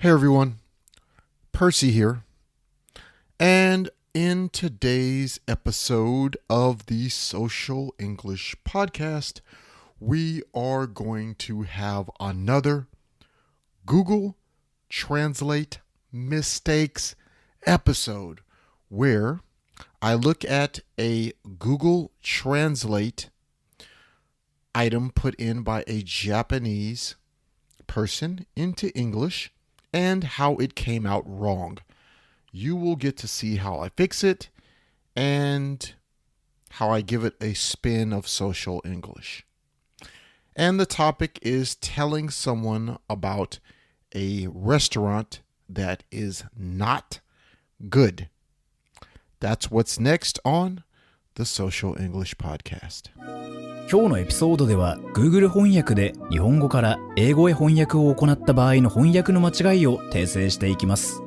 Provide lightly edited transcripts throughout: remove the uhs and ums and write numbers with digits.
Hey everyone, Percy here, and in today's episode of the Social English Podcast, we are going to have another Google Translate Mistakes episode where I look at a Google Translate item put in by a Japanese person into English and how it came out wrong. You will get to see how I fix it and how I give it a spin of social English. And the topic is telling someone about a restaurant that is not good. That's what's next on the Social English Podcast. 今日のエピソードでは Google 翻訳で日本語から英語へ翻訳を行った場合の翻訳の間違いを訂正していきます。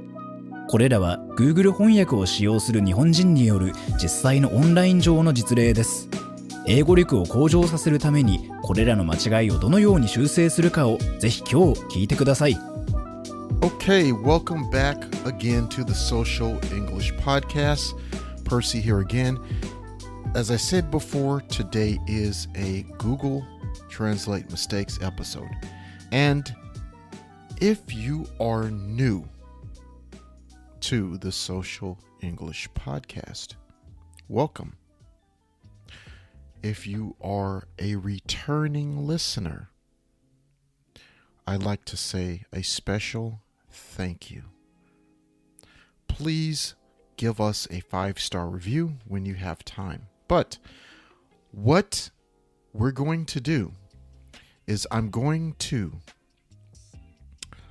これらは Google 翻訳を使用する日本人による実際のオンライン上の実例です。英語力を向上させるためにこれらの間違いをどのように修正するかをぜひ今日聞いてください。Okay, welcome back again to the Social English Podcast. Percy here again.As I said before, today is a Google Translate Mistakes episode. And if you are new to the Social English Podcast, welcome. If you are a returning listener, I'd like to say a special thank you. Please give us a 5-star review when you have time.But what we're going to do is I'm going to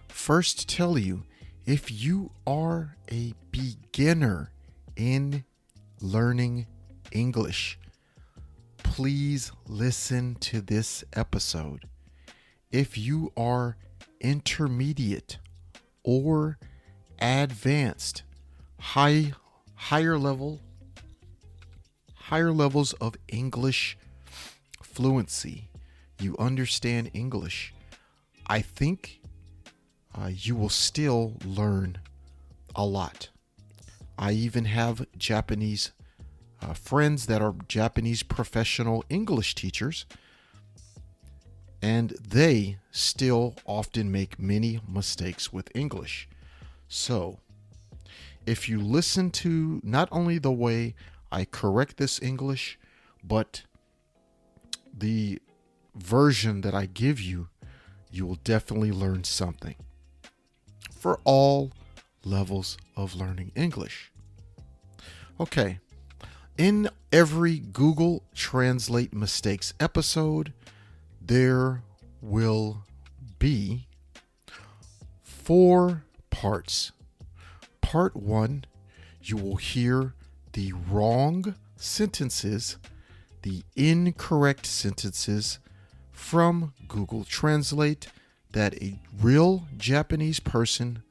first tell you if you are a beginner in learning English, please listen to this episode. If you are intermediate or advanced, higher levels of English fluency, you understand English, I think you will still learn a lot. I even have Japanese friends that are Japanese professional English teachers, and they still often make many mistakes with English. So, if you listen to not only the way I correct this English, but the version that I give you, you will definitely learn something for all levels of learning English. Okay, in every Google Translate Mistakes episode, there will be 4 parts. Part 1, you will hear the wrong sentences, the incorrect sentences from Google Translate that a real Japanese person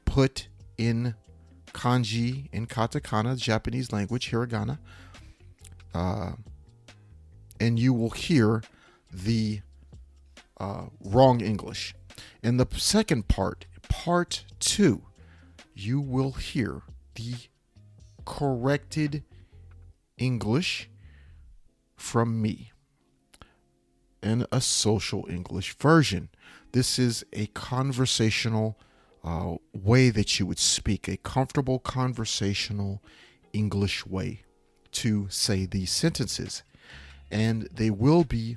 put in kanji and katakana, Japanese language, hiragana, and you will hear the wrong English. In the second part, part 2, you will hear the corrected English from me in a social English version. This is a conversational way that you would speak, a comfortable conversational English way to say these sentences. And they will be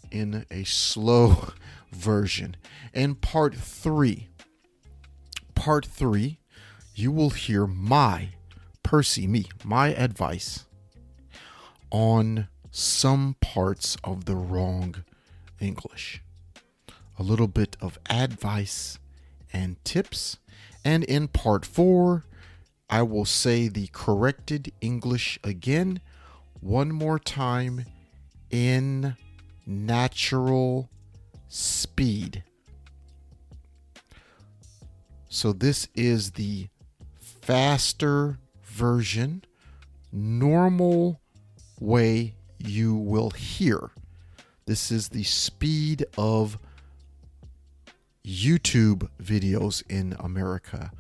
in a slow version. In part 3, you will hear my advice on some parts of the wrong English. A little bit of advice and tips. And in part 4, I will say the corrected English again one more time in natural speed. So this is the faster version, normal way you will hear. This is the speed of YouTube videos in America.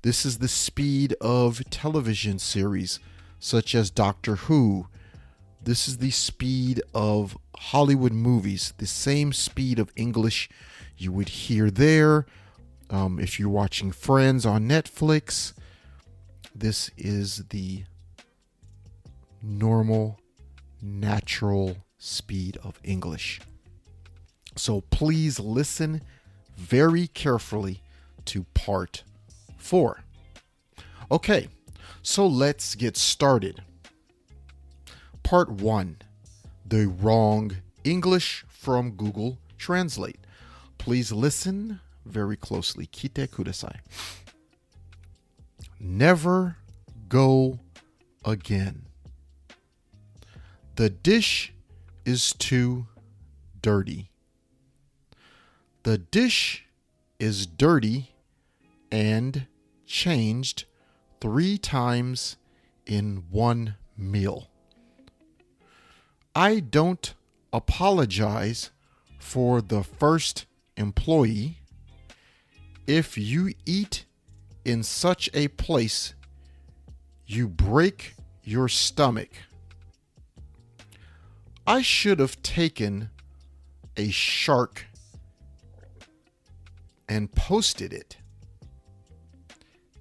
This is the speed of television series such as Doctor Who. This is the speed of Hollywood movies, the same speed of English you would hear there. If you're watching Friends on Netflix, this is the normal, natural speed of English. So please listen very carefully to part 4. Okay, so let's get started. Part 1, the wrong English from Google Translate. Please listen very closely. 聞いてください. Never go again. The dish is too dirty. The dish is dirty and changed 3 times in one meal. I don't apologize for the first employee. If you eat in such a place, you break your stomach. I should have taken a shark and posted it.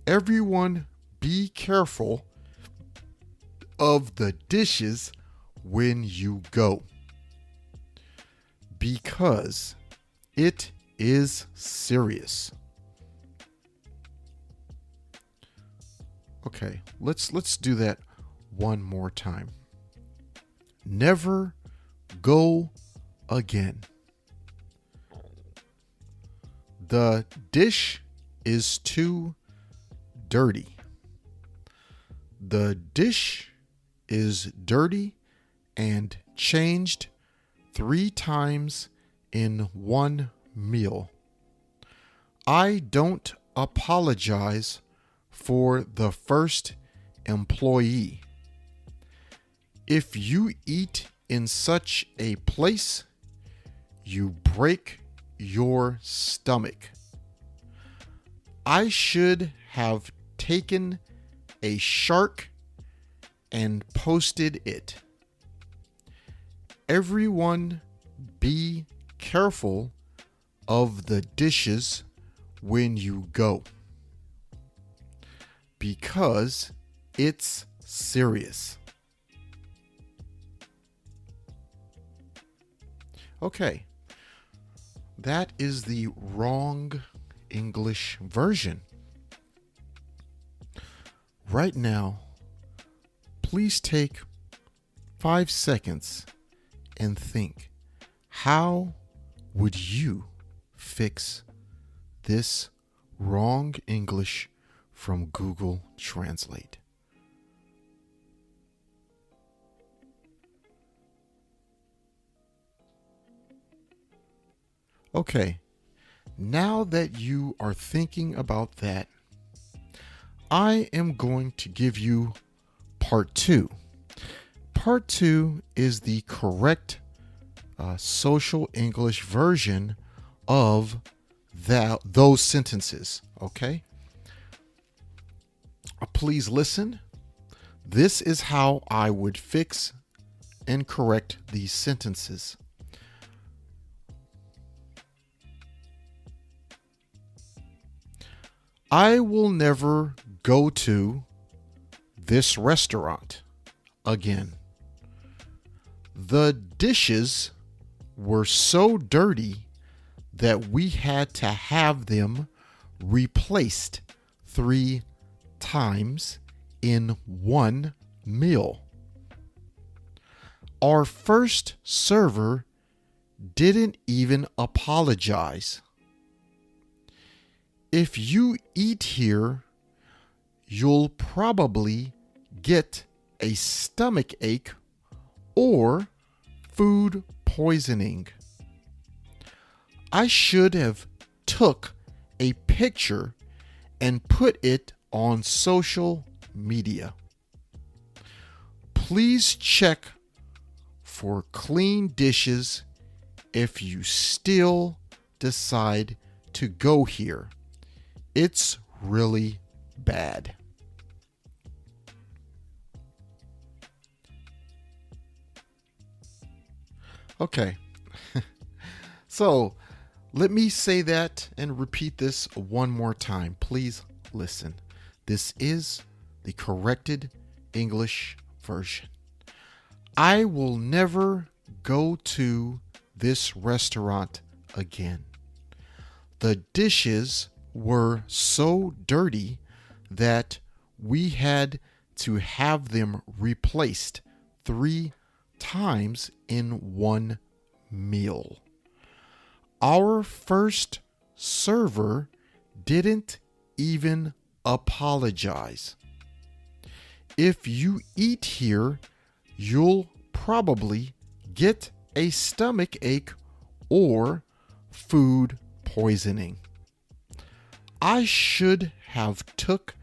Everyone be careful of the dishes when you go, because it is serious. Okay, let's do that one more time. Never go again. The dish is too dirty. The dish is dirty and changed 3 times in one meal. I don't apologize for the first employee. If you eat in such a place, you break your stomach. I should have taken a shark and posted it. Everyone be careful of the dishes when you go, because it's serious. Okay. That is the wrong English version. Right now, please take 5 seconds and think, how would you fix this wrong English from Google Translate? Okay, now that you are thinking about that, I am going to give you part 2. Part 2 is the correct social English version of those sentences, okay? Please listen. This is how I would fix and correct these sentences. I will never go to this restaurant again. The dishes were so dirty that we had to have them replaced 3 times in one meal. Our first server didn't even apologize. If you eat here, you'll probably get a stomach ache or food poisoning. I should have took a picture and put it on social media. Please check for clean dishes if you still decide to go here. It's really bad. Okay. So, let me say that and repeat this one more time. Please listen. This is the corrected English version. I will never go to this restaurant again. The dishes were so dirty that we had to have them replaced 3 times in one meal. Our first server didn't even apologize. If you eat here, you'll probably get a stomach ache or food poisoning. I should have took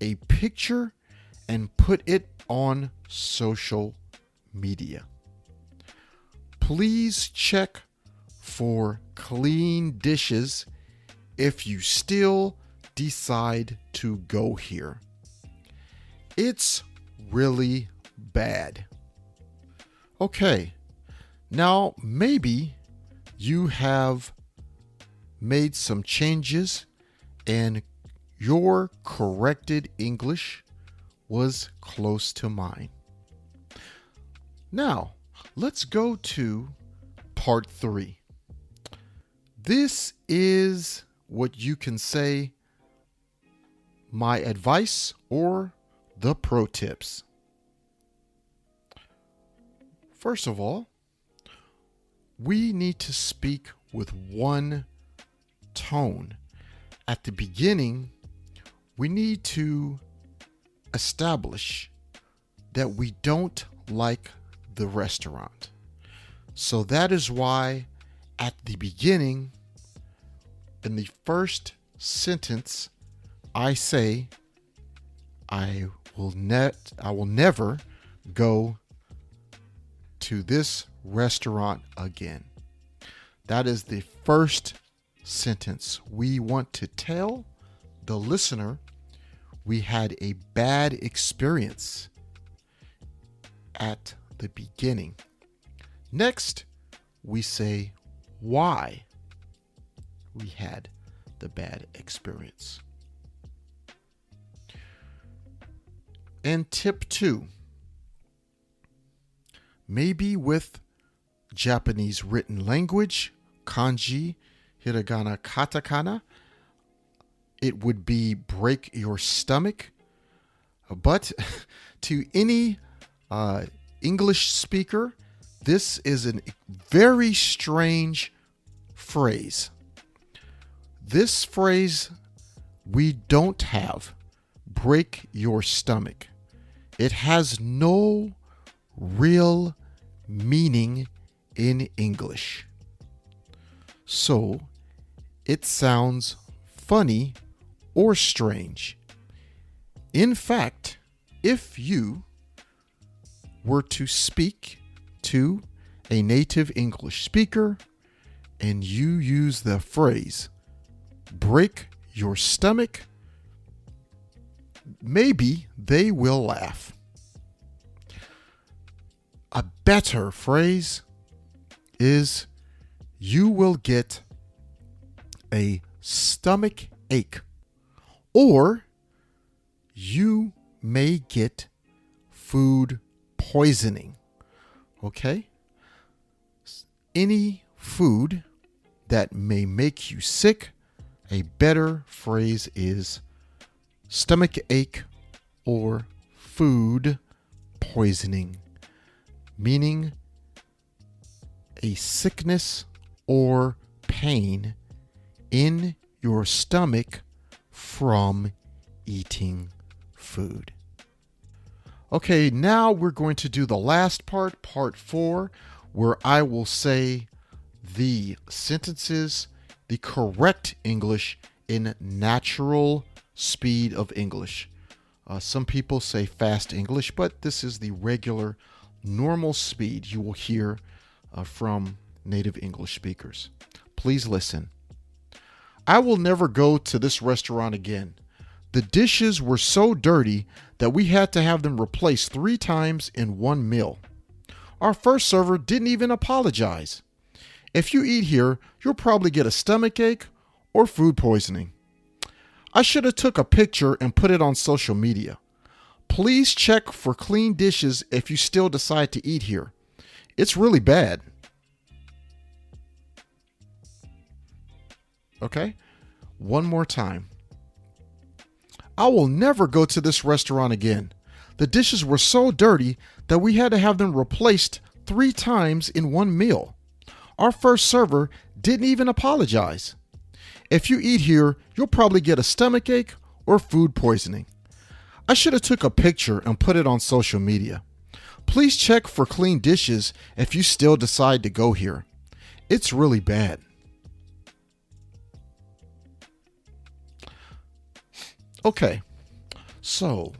a picture and put it on social media. Please check for clean dishes if you still decide to go here. It's really bad. Okay, now maybe you have made some changes and your corrected English was close to mine. Now, let's go to part 3. This is what you can say my advice or the pro tips. First of all, we need to speak with one tone. At the beginning, we need to establish that we don't like the restaurant. So that is why at the beginning, in the first sentence, I say, I will never go to this restaurant again. That is the first sentence. We want to tell the listener we had a bad experience at the beginning. Next, we say why we had the bad experience. And tip 2, maybe with Japanese written language, kanji, hiragana, katakana, it would be break your stomach. But to any English speaker, this is a very strange phrase. This phrase we don't have, break your stomach. It has no real meaning in English. So it sounds funny or strange. In fact, if you were to speak to a native English speaker and you use the phrase break your stomach, maybe they will laugh. A better phrase is you will get a stomach ache, or you may get food poisoning. Okay? Any food that may make you sick, a better phrase is stomach ache or food poisoning, meaning a sickness or pain in your stomach from eating food. Okay, now we're going to do the last part, part 4, where I will say the sentences, the correct English in natural speed of English. Some people say fast English, but this is the regular, normal speed you will hear from native English speakers. Please listen. I will never go to this restaurant again. The dishes were so dirty that we had to have them replaced 3 times in one meal. Our first server didn't even apologize. If you eat here, you'll probably get a stomachache or food poisoning. I should have took a picture and put it on social media. Please check for clean dishes if you still decide to eat here. It's really bad. Okay? One more time. I will never go to this restaurant again. The dishes were so dirty that we had to have them replaced 3 times in one meal. Our first server didn't even apologize. If you eat here, you'll probably get a stomachache or food poisoning. I should have took a picture and put it on social media. Please check for clean dishes if you still decide to go here. It's really bad. Okay, so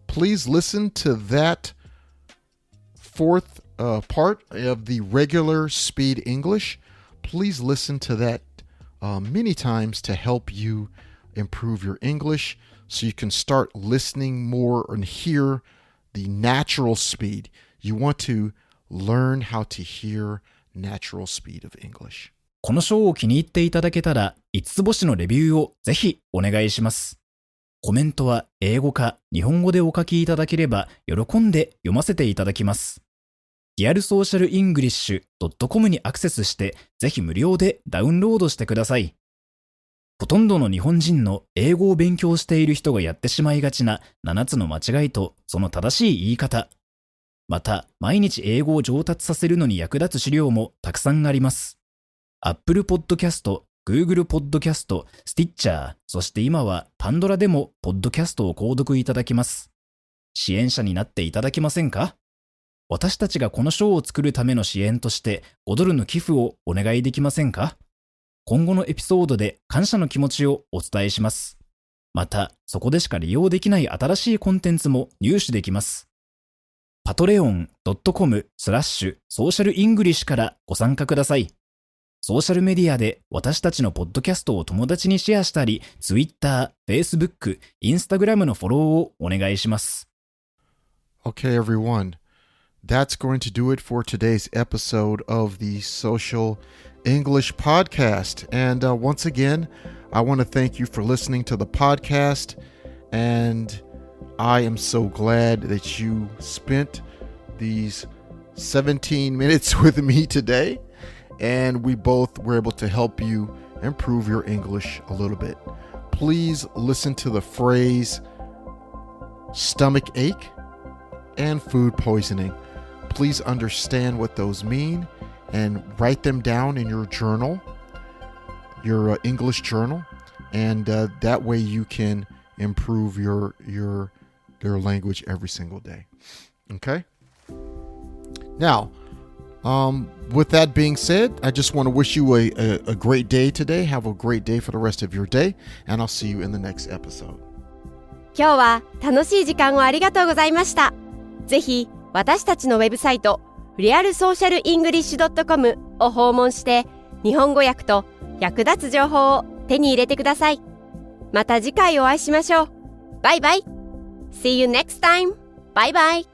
please listen to that fourth part of the regular speed English. Please listen to that many times to help you improve your English so you can start listening more and hear the natural speed. You want to learn how to hear natural speed of English. この章を気に入っていただけたら、5つ星のレビューをぜひお願いします。コメントは英語か日本語でお書きいただければ喜んで読ませていただきます。realsocialenglish.com にアクセスしてぜひ無料でダウンロードしてください。ほとんどの日本人の英語を勉強している人がやってしまいがちな7つの間違いとその正しい言い方。また、毎日英語を上達させるのに役立つ資料もたくさんあります。Apple Podcast、Google Podcast、Stitcher、そして今はパンドラでもポッドキャストを購読いただけます。支援者になっていただけませんか？私たちがこの賞を作るための支援として$5の寄付をお願いできませんか？今後のエピソードで感謝の気持ちをお伝えします。また、そこでしか利用できない新しいコンテンツも入手できます。patreon.com/socialenglish からご参加ください。ソーシャルメディアで私たちのポッドキャストを友達にシェアしたり、Twitter、Facebook、Instagram のフォローをお願いします。Okay, everyone. That's going to do it for today's episode of the Social English Podcast. And once again, I want to thank you for listening to the podcast. And I am so glad that you spent these 17 minutes with me today.And we both were able to help you improve your English a little bit. Please listen to the phrase stomach ache and food poisoning. Please understand what those mean and write them down in your journal, your English journal, and that way you can improve your language every single day. Okay? Now,with that being said, I just want to wish you a great day today. Have a great day for the rest of your day, and I'll see you in the next episode. 今日は楽しい時間をありがとうございました。ぜひ私たちのウェブサイト realsocialenglish.com を訪問して日本語訳と役立つ情報を手に入れてください。また次回お会いしましょう。バイバイ。See you next time. Bye bye.